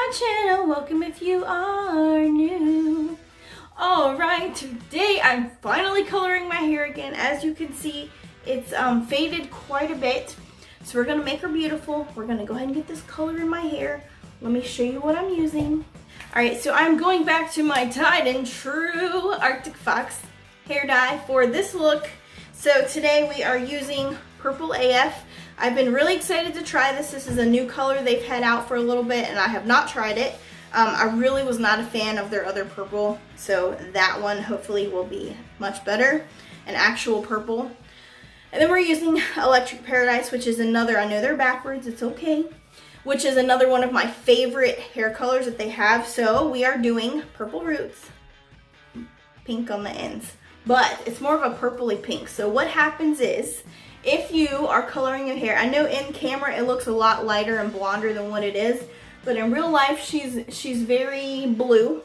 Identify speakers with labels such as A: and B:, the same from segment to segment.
A: my channel, welcome if you are new. Alright, today I'm finally coloring my hair again. As you can see, it's faded quite a bit. So we're going to make her beautiful. We're going to go ahead and get this color in my hair. Let me show you what I'm using. Alright, so I'm going back to my tried and true Arctic Fox hair dye for this look. So today we are using Purple AF. I've been really excited to try this. This is a new color they've had out for a little bit and I have not tried it. I really was not a fan of their other purple, so that one hopefully will be much better, an actual purple. And then we're using Electric Paradise, which is another, I know they're backwards, it's okay, which is another one of my favorite hair colors that they have. So we are doing Purple Roots, pink on the ends, but it's more of a purpley pink. So what happens is, if you are coloring your hair, I know in camera it looks a lot lighter and blonder than what it is, but in real life she's very blue.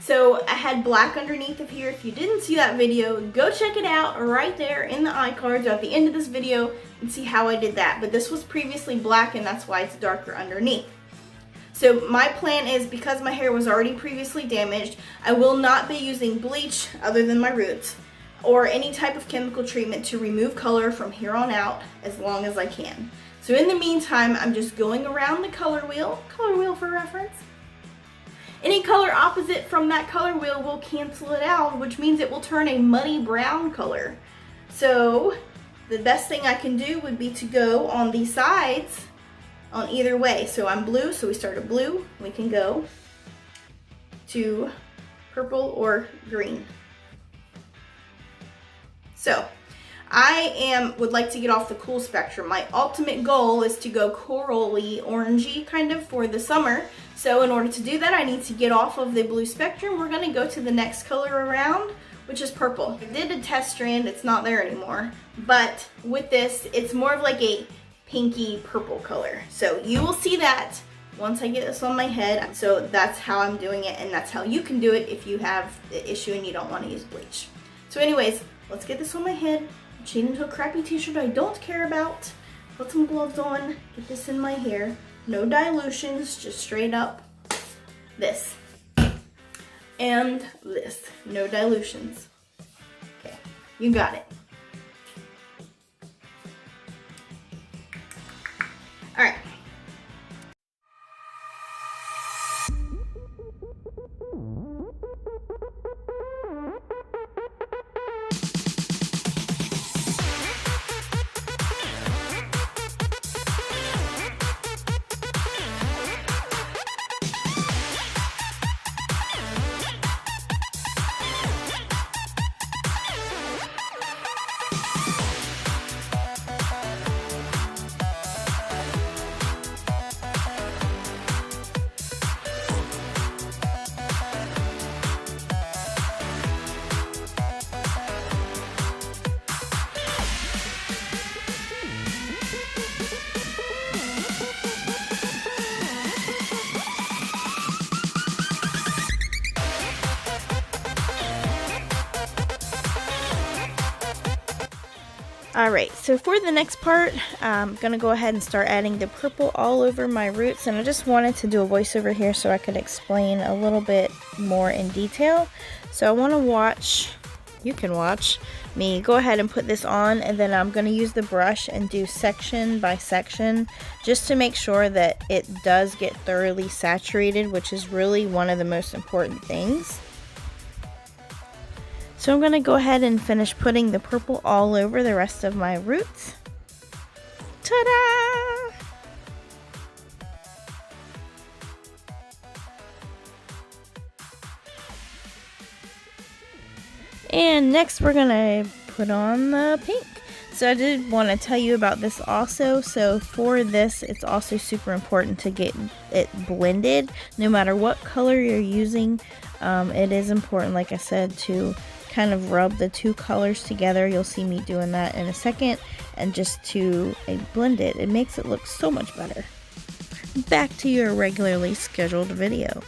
A: So I had black underneath of here. If you didn't see that video, go check it out right there in the iCards or at the end of this video and see how I did that. But this was previously black and that's why it's darker underneath. So my plan is, because my hair was already previously damaged, I will not be using bleach other than my roots or any type of chemical treatment to remove color from here on out as long as I can. So in the meantime, I'm just going around the color wheel for reference. Any color opposite from that color wheel will cancel it out, which means it will turn a muddy brown color. So the best thing I can do would be to go on the sides on either way. So I'm blue, so we start at blue, we can go to purple or green. So I would like to get off the cool spectrum. My ultimate goal is to go corally, orangey kind of for the summer. So in order to do that, I need to get off of the blue spectrum. We're gonna go to the next color around, which is purple. I did a test strand, it's not there anymore. But with this, it's more of like a pinky purple color. So you will see that once I get this on my head. So that's how I'm doing it, and that's how you can do it if you have the issue and you don't wanna use bleach. So anyways, let's get this on my head. Chain into a crappy t-shirt I don't care about. Put some gloves on, get this in my hair. No dilutions, just straight up this. And this, no dilutions. Okay, you got it. All right. Alright, so for the next part, I'm going to go ahead and start adding the purple all over my roots, and I just wanted to do a voiceover here so I could explain a little bit more in detail. So I want to watch, you can watch me go ahead and put this on, and then I'm going to use the brush and do section by section just to make sure that it does get thoroughly saturated, which is really one of the most important things. So I'm going to go ahead and finish putting the purple all over the rest of my roots. Ta-da! And next we're going to put on the pink. So I did want to tell you about this also. So for this, it's also super important to get it blended. No matter what color you're using, it is important, like I said, to kind of rub the two colors together. You'll see me doing that in a second, and just to blend it. It makes it look so much better. Back to your regularly scheduled video.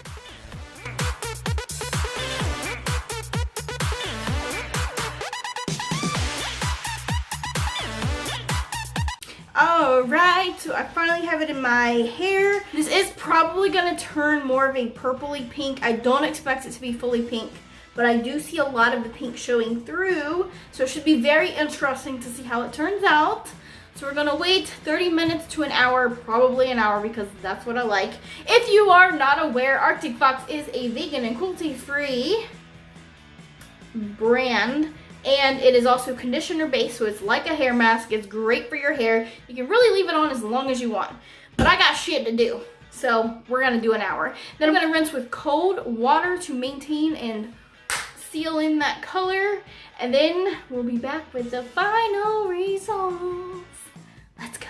A: right, so I finally have it in my hair. This is probably gonna turn more of a purpley pink. I don't expect it to be fully pink, but I do see a lot of the pink showing through, so it should be very interesting to see how it turns out. So we're gonna wait 30 minutes to an hour, probably an hour because that's what I like. If you are not aware, Arctic Fox is a vegan and cruelty-free brand, and it is also conditioner based, so it's like a hair mask. It's great for your hair. You can really leave it on as long as you want, but I got shit to do, so we're gonna do an hour. Then I'm gonna rinse with cold water to maintain and seal in that color, and then we'll be back with the final results. Let's go.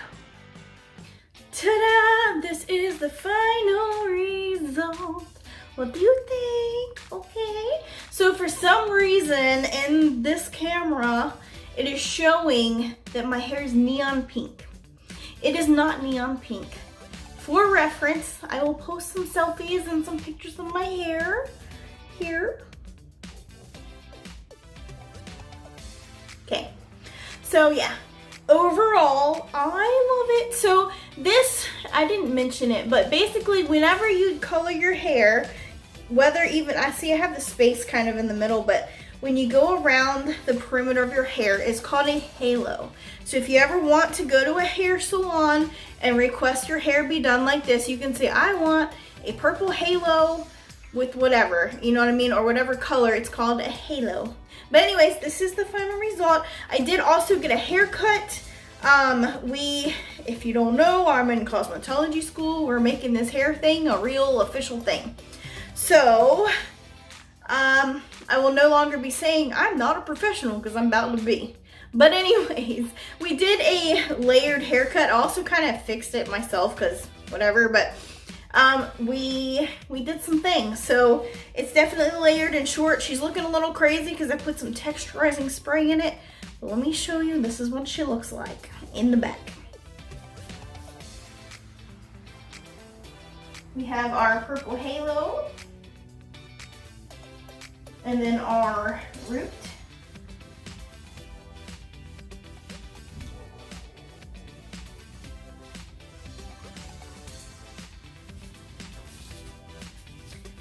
A: Ta-da! This is the final result. What do you think? Okay. So for some reason in this camera, it is showing that my hair is neon pink. It is not neon pink. For reference, I will post some selfies and some pictures of my hair here. Okay. So yeah. Overall, I love it. So this, I didn't mention it, but basically whenever you color your hair, whether even, I see I have the space kind of in the middle, but when you go around the perimeter of your hair, it's called a halo. So if you ever want to go to a hair salon and request your hair be done like this, you can say, I want a purple halo with whatever, you know what I mean, or whatever color. It's called a halo. But anyways, this is the final result. I did also get a haircut. If you don't know, I'm in cosmetology school. We're making this hair thing a real official thing. So, I will no longer be saying I'm not a professional because I'm about to be. But anyways, we did a layered haircut. I also kind of fixed it myself because whatever, but we did some things. So it's definitely layered and short. She's looking a little crazy because I put some texturizing spray in it. But let me show you, this is what she looks like in the back. We have our purple halo, and then our root.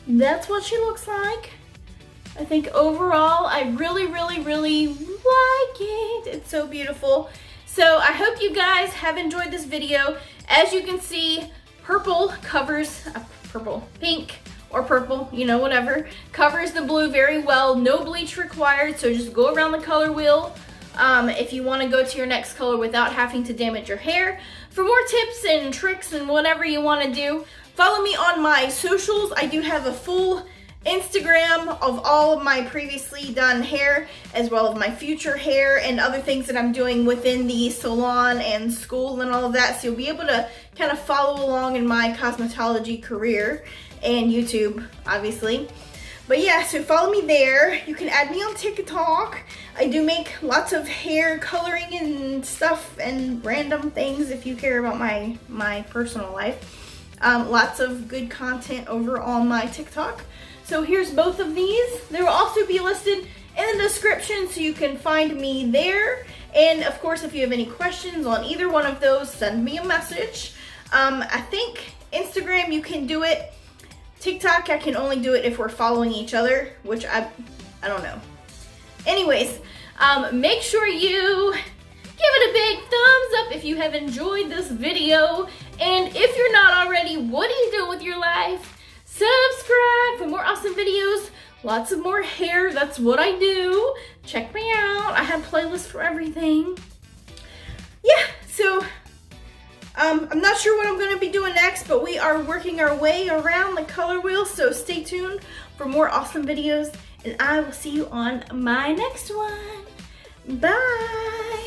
A: That's what she looks like. I think overall, I really, really, really like it. It's so beautiful. So I hope you guys have enjoyed this video. As you can see, purple covers, pink or purple, you know, whatever, covers the blue very well. No bleach required, so just go around the color wheel if you want to go to your next color without having to damage your hair. For more tips and tricks and whatever you want to do, follow me on my socials. I do have a full Instagram of all of my previously done hair, as well as my future hair and other things that I'm doing within the salon and school and all of that. So you'll be able to kind of follow along in my cosmetology career, and YouTube, obviously. But yeah, so follow me there. You can add me on TikTok. I do make lots of hair coloring and stuff and random things if you care about my personal life. Lots of good content over on my TikTok. So here's both of these. They will also be listed in the description, so you can find me there. And of course, if you have any questions on either one of those, send me a message. I think Instagram you can do it. TikTok I can only do it if we're following each other, which I don't know. Anyways, make sure you give it a big thumbs up if you have enjoyed this video. And if you're not already, what are you doing with your life? Subscribe for more awesome videos. Lots of more hair, that's what I do. Check me out. I have playlists for everything. Yeah, so I'm not sure what I'm going to be doing next, but we are working our way around the color wheel, so stay tuned for more awesome videos, and I will see you on my next one. Bye!